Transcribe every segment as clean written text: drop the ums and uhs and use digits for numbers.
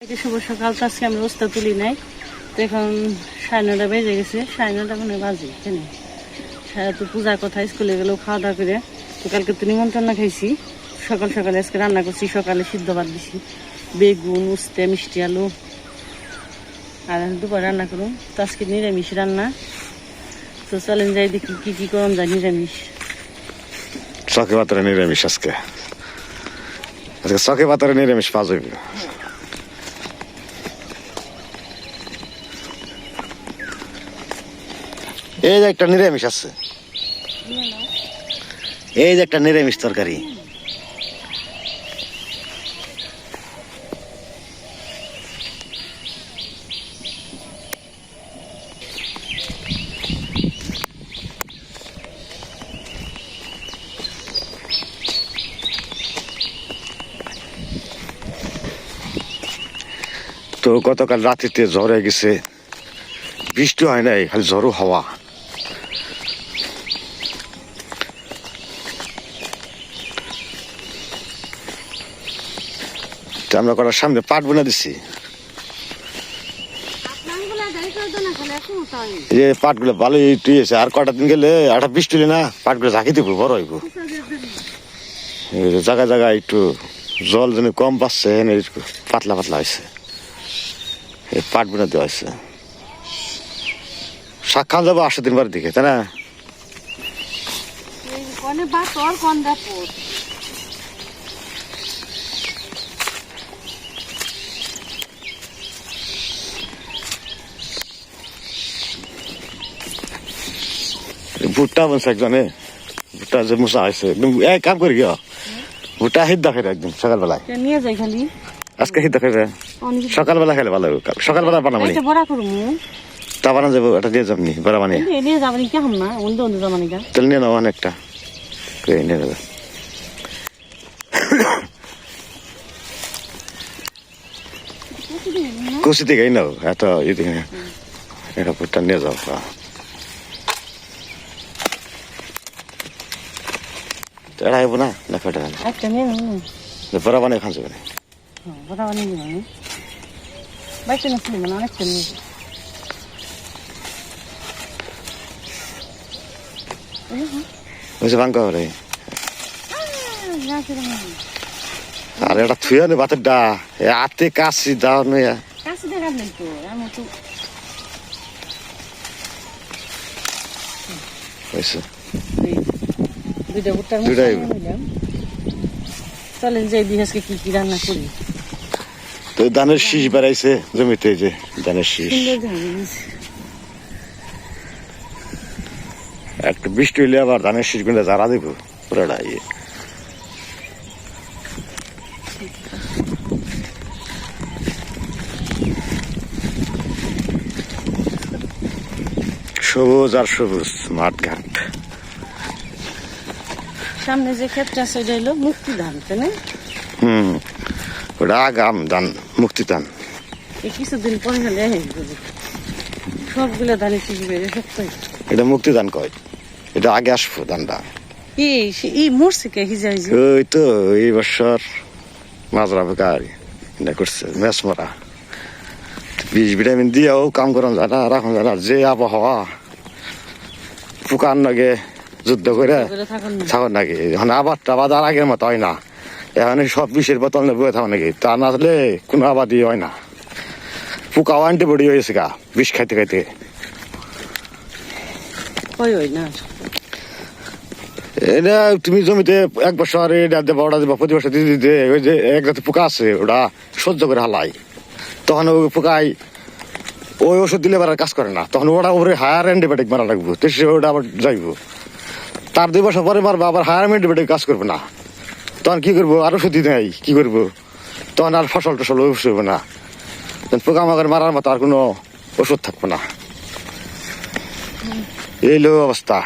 শুভ সকাল। তো আজকে আমি রোস্তা তুলি নাই, তো এখন 9:30 বেজে গেছে, 9:30 মানে বাজে এখানে। তো পূজার কথা, স্কুলে গেলেও খাওয়া দাওয়া করে, তো কালকে তো নিমন্ত্রণ খাইছি। সকাল সকালে আজকে রান্না করছি, সকালে সিদ্ধ ভাত দিছি, বেগুন, উস্তে, মিষ্টি আলু, আর দুপুর রান্না করুন। তো আজকে নিরামিষ রান্না। তো চলেন যাই দেখি কি কি করুন যায় নিরামিষ। চকে পাতারে নিরামিষ আজকে চকে পাতারে নিরামিষ পাওয়া যাবে। এই যে একটা নিরামিষ আছে, এই যে একটা নিরামিষ তরকারি। তো গতকাল রাত্রিতে ঝড় হয়ে গেছে, বৃষ্টি হয় নাই, খালি ঝড়ও হাওয়া। আমরা করার সামনে পাট বোনা দিছি, এই যে পাটগুলো ভালোই টুয়েছে। আর কটা দিন গেলে একটা বৃষ্টি হলে না পাটগুলো ঝাঁকি দিব, বড় হইব। জায়গায় জায়গায় একটু জল যেন কম পাচ্ছে, পাতলা পাতলা হয়েছে, এই পাট বোনা দেওয়া হয়েছে। শাক খাওয়া যাবো 8 দিন পরের দিকে, তাই না? ভুট্টা বলছে একজনে, ভুট্টা যে মশা হয়েছে একদম এক কাম করি গিয়া ভুট্টা হিদ্দা খেলে একদম সকালবেলায় নিয়ে যাই খালি। আজকে হিদ্দা খেলে সকালবেলা খেলে ভালো, সকালবেলা বানাবো তা বানা যাবো। এটা দিয়ে যাবনি বড়া বানিয়ে তাহলে নিয়ে নেবো অনেকটা নিয়ে যাবে। কুচি থেকে নাও এত এটা ভুট্টা নিয়ে যাও। এটা হইব না না ফেটে বড়া বানিয়ে খান যাবে। ভাঙ্কা করে আর এটা থুয়ে নে ভাতের ডা হাতে কাশি দাও নয়া চলেন যাই আজকে কি কি রান্না করি। তো ধানের শীষ বেড়াইছে জমিতে, যে ধানের শীষ একটা বৃষ্টি হইলে আবার ধানের শীষ গুলো যারা দেব পুরাটা ইয়ে। সবুজ আর সবুজ মাঠ ঘাট। সামনে যে ক্ষেতটা সেটা হলো মুক্তি ধান, তাই না? ওটা আগাম ধান, মুক্তি ধান। এই কিছুদিন পরে হলে সবগুলো ধানের শীষ বেড়ে সব। এটা মুক্তি ধান কয়, এটা আগে আসবো ধানটা। মরছে কে হিজা হিজা? ওই তো এই বছর মাজরা বেকারি এটা করছে ম্যাচ মরা, বিষ ভিটামিন দিয়েও কাম করান যায় না, রাখুন যায় না। যে আবহাওয়া পোকার নাগে যুদ্ধ করে থাকুন নাকি, এখন আবাদটা আবাদ আর আগের মতো হয় না। এখন সব বিষের বোতল বয়ে থাকুন নাকি, তা না হলে কোনো আবাদই হয় না। পোকাও অ্যান্টিবডি হয়েছে গা বিষ খাইতে খাইতে। এটা তুমি জমিতে 1 বছর এটা দেবা, ওটা দেবা, প্রতি বছর দিতে দিতে ওই যে এক জাতি পোকা আছে ওটা সহ্য করে হালাই, তখন ওই পোকায় ওই ওষুধ দিলে আবার কাজ করে না, তখন ওটা উপরে হায়ার অ্যান্টিবায়োটিক মারা লাগবো, তো সে ওটা আবার যাইব। তার 2 বছর পরে মারবো, আবার হায়ার অ্যান্টিবায়োটিক কাজ করবে না, তখন কি করবো? আর ওষুধ দিতে নাই, কি করবো? তখন আর ফসল টসল ওষুধ হবে না, পোকা মাকার মারার মতো আর কোনো ওষুধ থাকবে না। এই লো অবস্থা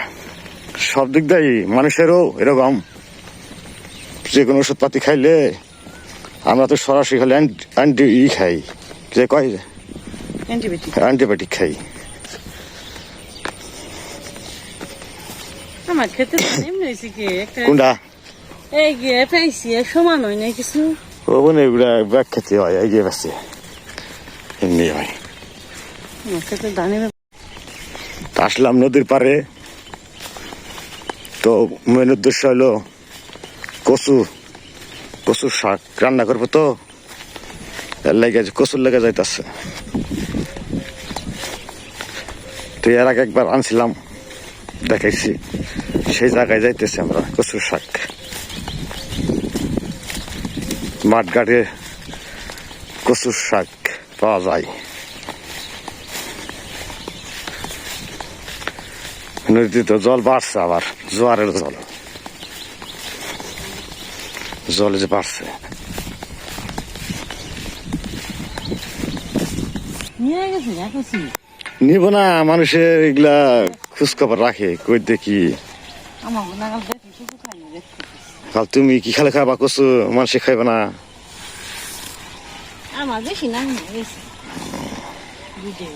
সব দিক দিয়ে মানুষেরও এরকম। যে কোনো ওষুধপাতি খাইলে আমরা তো সরাসরি খালি খাই, যে কয় অ্যান্টিবায়োটিক খাই। আমার খেতে কোনটা এই গিয়ে পাইছি সমান হয় না কিছু। ও বোন এগুলা ব্যাগ খেতে হয়, এগিয়ে পাচ্ছে। এমনি হয়। খেতে ধানের তা আসলাম নদীর পারে, তো মেন উদ্দেশ্য হলো কচুর শাক রান্না করবো, তো এর লেগে কচুর লেগে যাইতেছে। তো এর আগে একবার আনছিলাম, দেখাইছি, সেই জায়গায় যাইতেছি আমরা। কচুর শাক মাঠ ঘাটে কচুর শাক পাওয়া যায়। নদীতে তো জল বাড়ছে, আবার জোয়ারের জলে যে বাড়ছে। নিয়ে গেছে দেখছি। নিব না, মানুষের এগুলা খোঁজখবর রাখে, কই দেখি। আমার নাগাল দেখি শুধু খাইনি দেখছি। কাল তুমি কি খালে খাবা কচু, মানুষে খাইবে না। আমার বেশি না গেছে বুঝে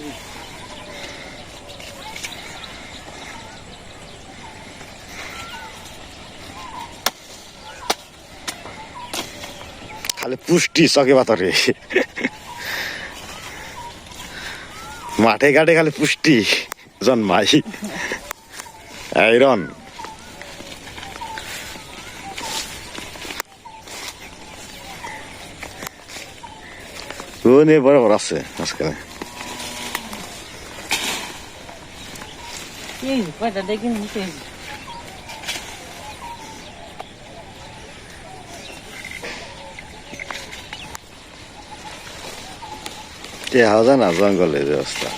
খালি পুষ্টি চকে বাতারে, মাঠে ঘাটে খালি পুষ্টি জন্মাই। আইরন বরাবর আছে আজকাল। কয়টা দেখি নিতে হাওয়া না জঙ্গলের ব্যবস্থা।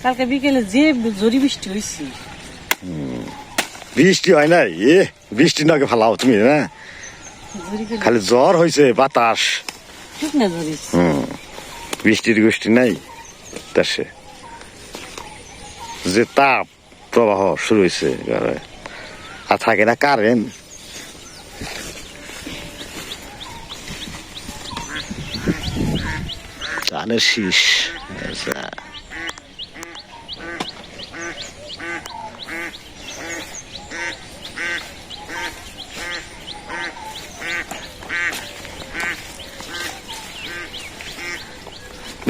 কালকে বিকেলে যে জরি বৃষ্টি হয়েছে। বৃষ্টি হয় নাই, বৃষ্টি নাকি ফালাও তুমি না, খালি জ্বর হয়েছে, বাতাস। ঠিক না জরিস বৃষ্টি নাই দেশে, যে তাপ প্রবাহ শুরু হয়েছে, আর থাকে না কারেন্ট। ধানের শীষ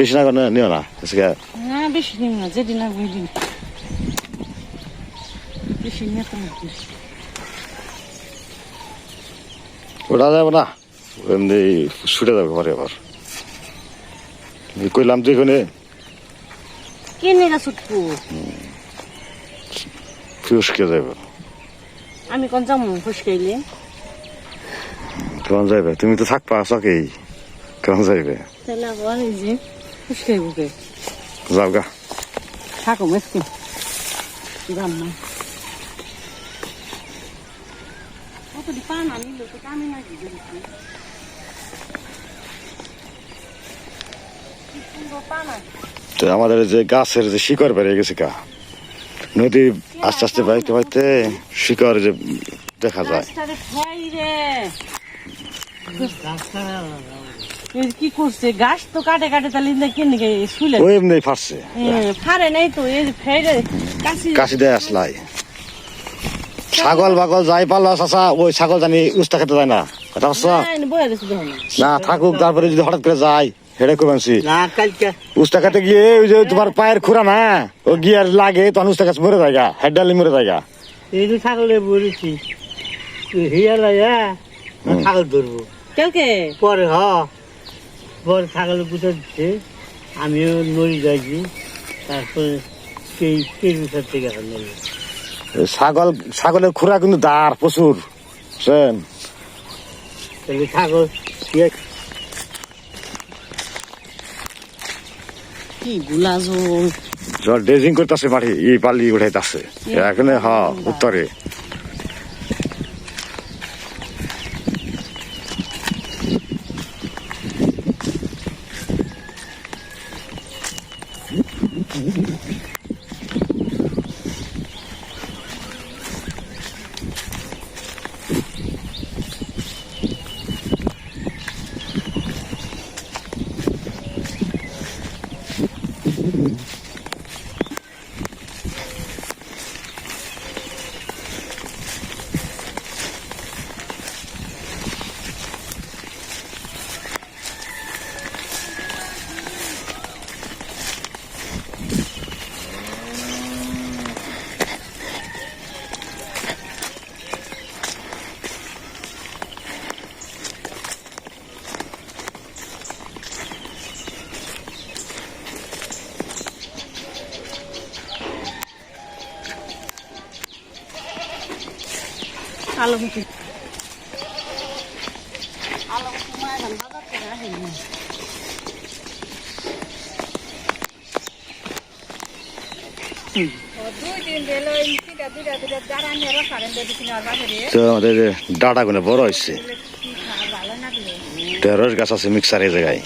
বেশি না করে নিও না না, বেশি নিম না, যেদিন লাগবে ওই দিন বেশি নিয়ে তো না। ওটা যাবো না, এমনি ছুটে যাবে ঘরে। আবার কইলাম যে এখানে কে নেগা ছুটবো, ফুসকে যাবে। আমি কোন যাবো ফুসকাইলে? কেমন যাইবে? তুমি তো থাকবা চকেই, কেমন যাইবে? তাহলে আবার এই যে ফুসকাইবো কে? যাও গা, থাকো মেসকে যাম না। কতটি পান আনিল তো কামে নাকি দেখছি। তো আমাদের যে গাছের যে শিকড় বেরিয়ে গেছে গা, নদী আস্তে আস্তে বাইতে বাইতে শিকড় যে দেখা যায়। কি করছে গাছ তো কাটে কাটে, তাহলে কেন শুলে ওই এমনি ফাটছে, ফারে নাই তো এই ফেরে কাশি দেয় আসলাই। ছাগল বাগল যাই পালো চাচা, ওই ছাগল জানি উস্তা খেতে যায় না, কথা বলছো না? থাকুক, তারপরে যদি হঠাৎ করে যায় হেডে করবেনছি উস্তা খেতে গিয়ে ওই যে তোমার পায়ের খুঁড়া না, ও গিয়ার লাগে তখন উস্তা গাছ মরে যায়, হেড ডালি মরে যায়। এই যে ছাগলে বলেছি হিয়া লাগা ছাগল ধরবো কালকে পরে পরে ছাগল গুছা দিচ্ছে, আমিও নড়ি যাইছি, তারপরে সেই কেজিটার থেকে এখন নড়ি। ছাগলের খুঁড়া কিন্তু দাঁড় প্রচুর, বুঝছেন? তাহলে ছাগল কি গুলা জল ড্রেজিং করতেছে মাটি, এই পালি উঠাইতেছে এখানে উত্তরে। আলো মুখি আলো মুখি মায়ের বাজার থেকে আসেনি তো আমাদের ডাটা গুলো বড় হয়েছে, ঢেঁড়স গাছ আছে মিক্সার এই জায়গায়,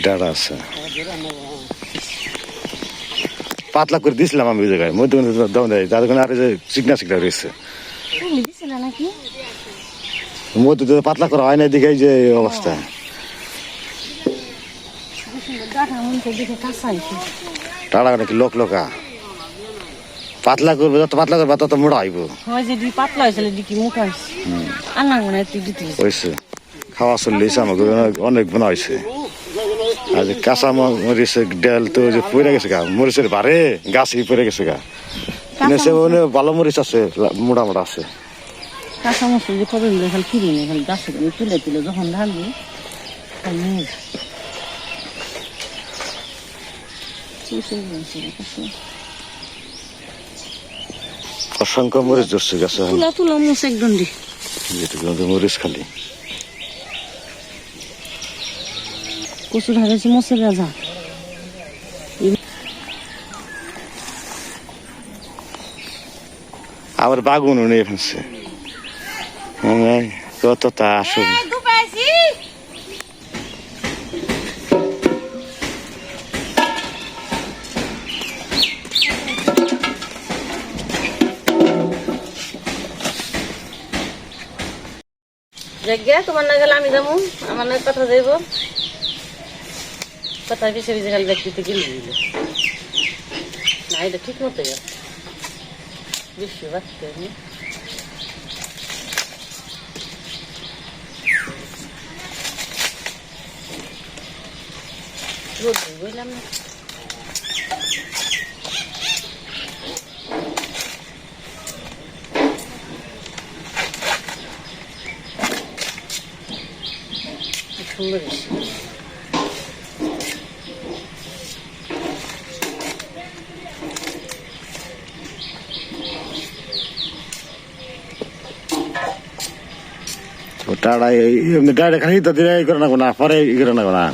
ডাটা আছে পাতলা করে দিয়েছিলাম আমি ওই জায়গায় মধ্যে দম দেয়, তাদের কোনো আর চিকনা চিকনা রয়েছে নাকি মধ্যে তো পাতলা করা হয় না, দিকে এই যে অবস্থা। ডাটা নাকি লোক লোকা পাতলা করবে, যত পাতলা করবে তত মোড়া হইব। পাতলা হয়েছিল দিকে মুখ আনা মনে হয়েছে খাওয়া চল্লিশ আমাকে অনেক বোনা হয়েছে। আর যে কাঁচা মরিচের ডাল তো যে পড়ে গেছে গা, মরিচের বারে গাছই পড়ে গেছে গা, ভালো মরিচ আছে মোটা মোটা আছে। কাঁচা মশলা যে কবে খালি কিনে নেই, খালি গাছে তুলে তুলে যখন ঢালবি অসংখ্য মরিচ ধরছে গাছে, তুলা তুলা মুছ একদম দি মরিচ খালি কচু ঢাকাইছি মশে রাজা আবার বাগুন নিয়ে ফেলছে কত তা আসলে। তোমার না গেলে আমি যাবো, আমার না কথা যাইব, কথা পিছিয়ে পিছিয়ে খালি ব্যক্তিতে গেলে দিলে না, এটা ঠিক মতো গেছে বেশি বাঁচতে বললাম না। সুন্দর টাড়া এমনি ডাইরে খালি তো দিয়ে ই করে না না, পরে ই করে না না,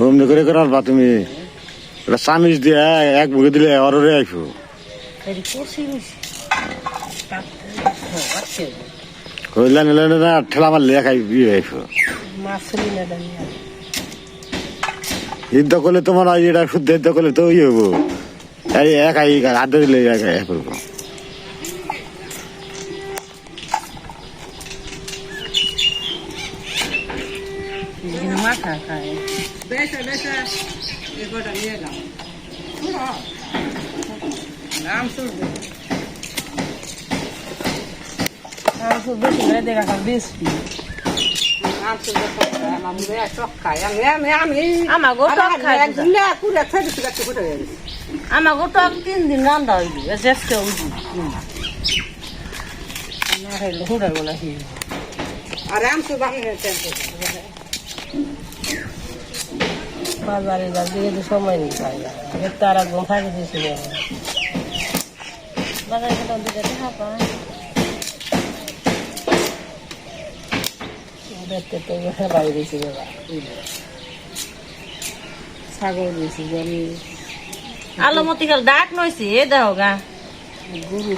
অমনি করে করার বা তুমি ওটা চামিচ দিয়ে এক মুখে দিলে অরে আইফো কইলা নিলে না ঠেলা মারলে খাই বিয়ে আইফো যুদ্ধ করলে তোমার এটা শুদ্ধ যুদ্ধ করলে তো ইয়ে হবো, একাই আড্ডা দিলে একাই করবো। মাথা খায় দেখা বেশি আমাকে টক 3 দিন রান্না হইবি চেষ্টা হইবি না খাইলে হুড়ার বলা বাজারে যা দিয়ে তো সময় নেই খাই না, তার একদম ফাঁকি দিয়েছিল বাজারে দিকে দেখা পায় দেখতে তো বাড়ি দিয়েছি বাবা, ছাগল দিয়েছি আমি আলমতি কাল ডাক নইছি এ দাও গা গরু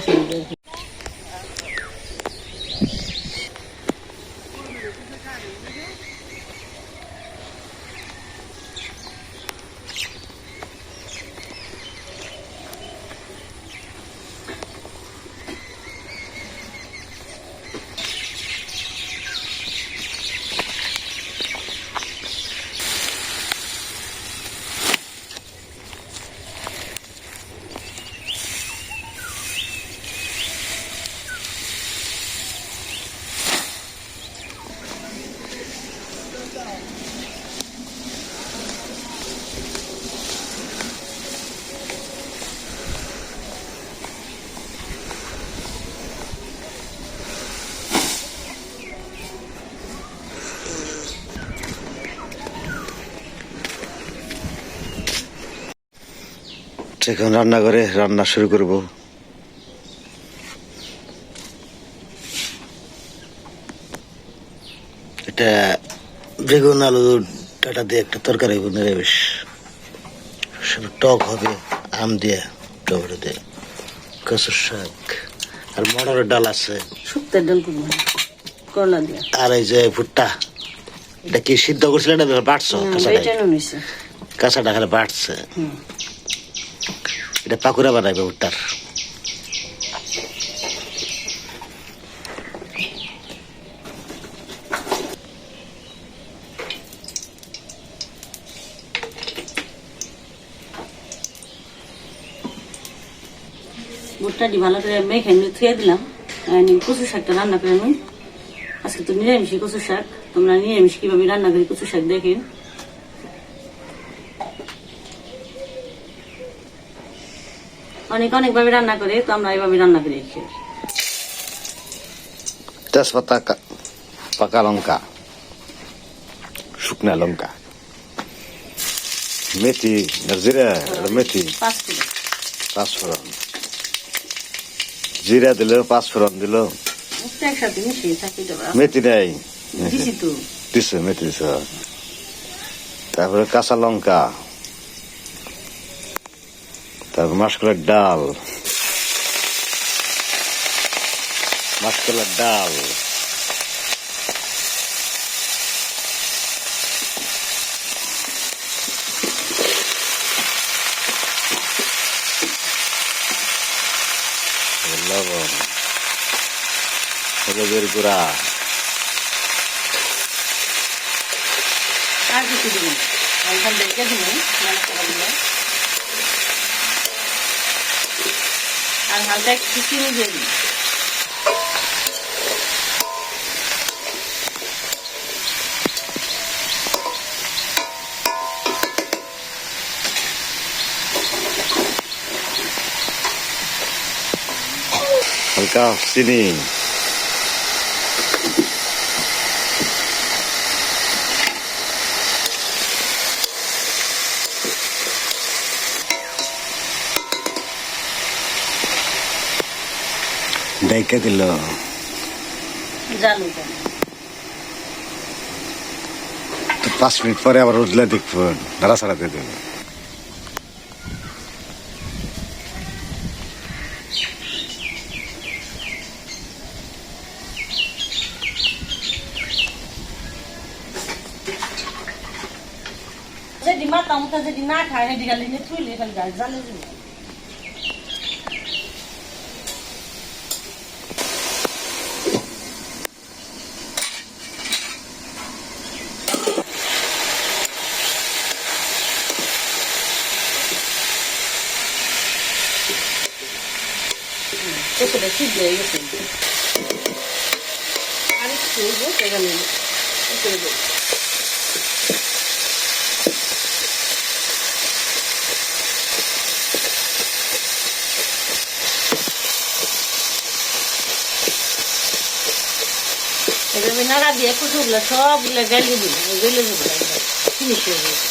এখন রান্না করে রান্না শুরু করব। এটা বেগুন আলু ডাটা দিয়ে একটা তরকারি হবে, নিরামিষ। সেটা টক হবে আম দিয়ে, টমেটো দিয়ে, কচুর শাক আর মটরের ডাল আছে। শুক্তার ডাল করবো, করলা দিয়া। আর এই যে ভুট্টা, এটা কি সিদ্ধ করছিলেন না বাটছো? বেটানো নিছে। কাঁচাটা খালি বাটছে। এটা পাকুড়া বানাইবে ভুট্টার। ভুট্টাটি ভালো করে মেখে নিয়ে থুয়ে দিলাম। কচু শাকটা রান্না করে নিই। আজকে তো নিরামিষই কচু শাক। তোমরা নিরামিষ কিভাবে রান্না করি কচু শাক দেখেন। অনেকভাবে রান্না করে, তো আমরা এইভাবে রান্না করি। তেজপাতা, পাকা লঙ্কা, শুকনা লঙ্কা, মেথি, জিরা, মেথি, পাঁচফোড়ন, জিরা দিল, পাঁচফোড়ন দিল, একসাথে মিশিয়ে থাকি। মেথি নেই, দিছি তো, দিছে মেথি দিছে। তারপরে কাঁচা লঙ্কা, তারপর মাসকলার ডাল, মাসকলার ডাল, লবণ, হলুদের গুঁড়া, আর কিছু দিন ওইখান থেকে দিন আর হালকা একটু চিনি দিয়ে দিন। হালকা চিনি, ডাইকা দিল, জালু 5 মিনিট পরে আবার উজলা দেখবেন, নাড়াচাড়া দিয়ে দেবেন। যেটি মাথা মুথা যেটি না খায় সেটি গালি নিয়ে থুইলে খালি গাছ জ্বালে দিবে। কতটা সিদ্ধ হয়ে গেছে। আর একটু সেখানে এভাবে নাড়া দিয়ে কচুগুলো সবগুলো গেলে দিন, গেলে যাবে ফিনিশ হয়ে যাবে।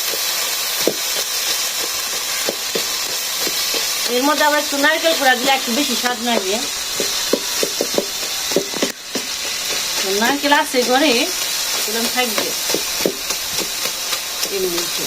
এর মধ্যে আবার একটু নারকেল পোড়া দিলে একটু বেশি স্বাদ লাগবে। নারকেল আছে ঘরে, এরকম থাকবে এর মধ্যে।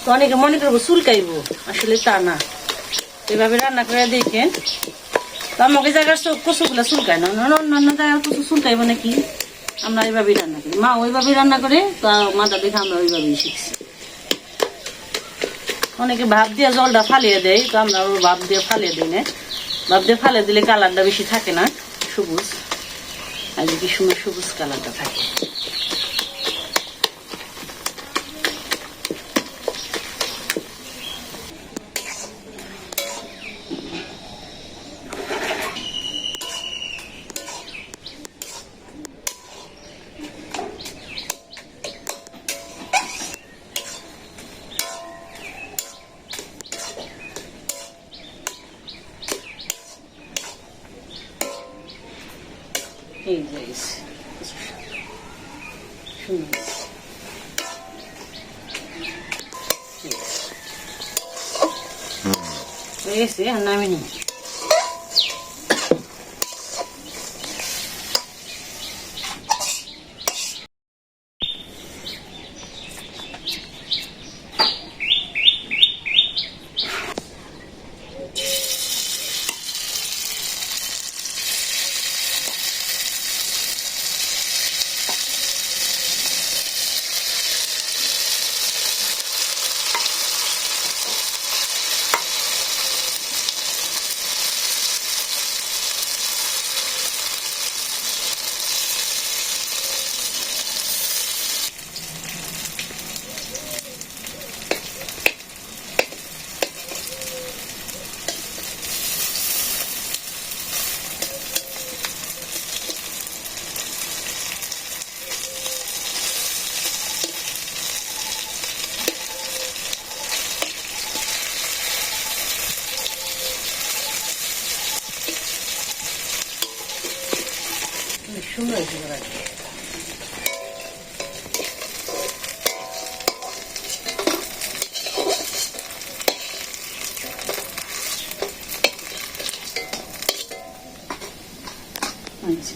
তো অনেকে মনে করবো চুলকাইবো, আসলে তা না। এভাবে রান্না করে দেখেন। তো আমাকে জায়গার কচুগুলো চুলকায় না, অন্য জায়গার কচু চুলকাইবো নাকি। আমরা এইভাবেই রান্না করি, মা ওইভাবেই রান্না করে, তো মাথা দেখে আমরা ওইভাবেই শিখছি। অনেকে ভাপ দিয়ে জলটা ফালিয়ে দেয়, তো আমরা ভাপ দিয়ে ফালিয়ে দিই না। ভাপ দিয়ে ফালিয়ে দিলে কালারটা বেশি থাকে না, সবুজ। আর কি সময় সবুজ কালারটা থাকে। এই যে এসে। সুন্দর এসে আর নামি নি সুন্দর হয়েছে বড়াটা। আচ্ছা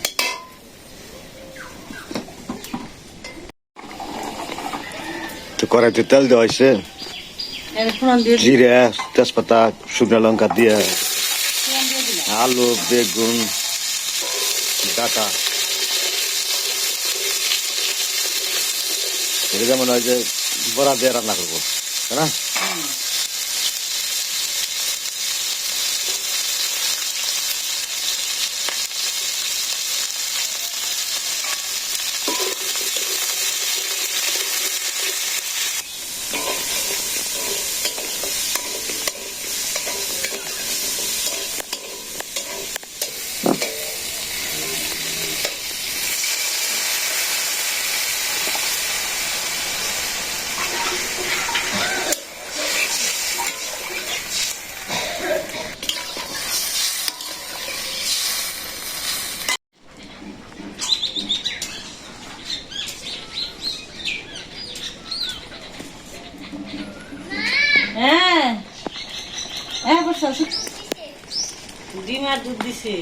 তো কড়াইতে তেল দেওয়া হয়েছে, এর ফোড়ন দিয়ে জিরে তেজপাতা শুকনো লঙ্কা দিয়ে ফোড়ন দিয়ে দিলাম। আলু বেগুন ডাটা এটা যেমন হয় যে বড়া দিয়ে রান্না করবো, তাই না? হ্যাঁ হ্যাঁ বসো ডিম আর দুধ দিছে।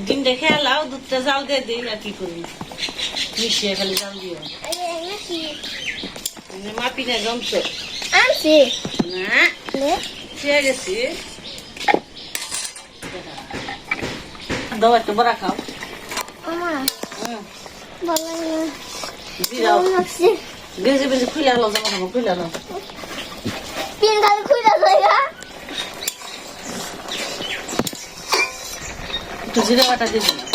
ডিম দেখে লাও, দুধটা জাল দিয়ে দিই আর কি করবি, মিশিয়ে খালি জাল দিও। মাপি না জমছ না, খেয়ে গেছি। দাও একটু বড়া খাও। দিরাও বেজে বেজে খুলে আলো, জামা খাবো খুলে আলো। একটু জিরে বাটা দিয়ে দিলাম।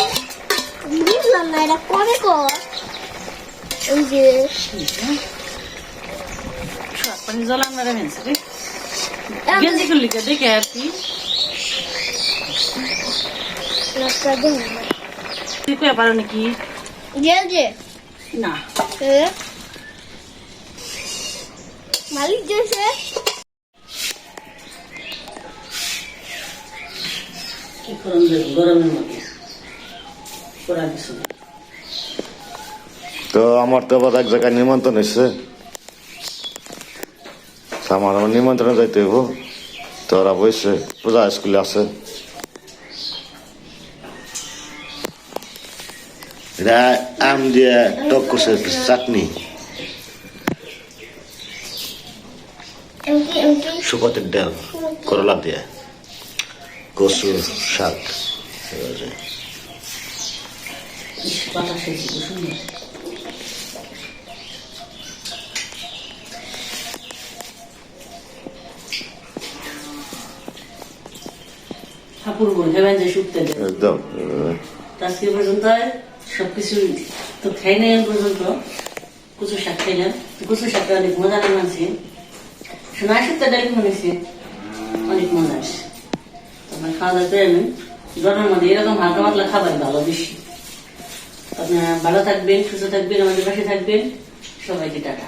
বুঝলাম না এটা কবে কর ওই যে পানি জল আমরা রেখেছি রে, গেঞ্জি করলি কে দেখে আর কি নাস্তা দিন তুই কয়ে পারো নাকি গেল যে না। মালিক দিয়েছে কি করুন দেবো গরমের মধ্যে করা কিছু না। তো আমার তো আবার এক জায়গায় নিমন্ত্রণ এসছে, আমার নিমন্ত্রণ যাইতে হইব। তো ওরা বসে পূজা স্কুলে আছে, এটা আম দিয়ে টক করছে চাটনি, এমকি এমকি শুকতের ডাল করলা দিয়ে কচু শাক। বাতাস হয়েছে খুব সুন্দর। ঠাকুর বোন হেবেন যে শুকতে দেয় একদম আজকে পর্যন্ত সবকিছু তো খাই নাই এখন পর্যন্ত। কচু শাক খাইলাম, কচু শাকটা অনেক মজা লাগছে। সোনা শুক্তা ডালি মনেছে অনেক মজা আসে। আপনার খাওয়া দাওয়া করে নেন, গরমের মধ্যে এরকম হালকা পাতলা খাবার ভালো বেশি। আপনারা ভালো থাকবেন, সুস্থ থাকবেন, আমাদের পাশে থাকবেন। সবাইকে টাটা।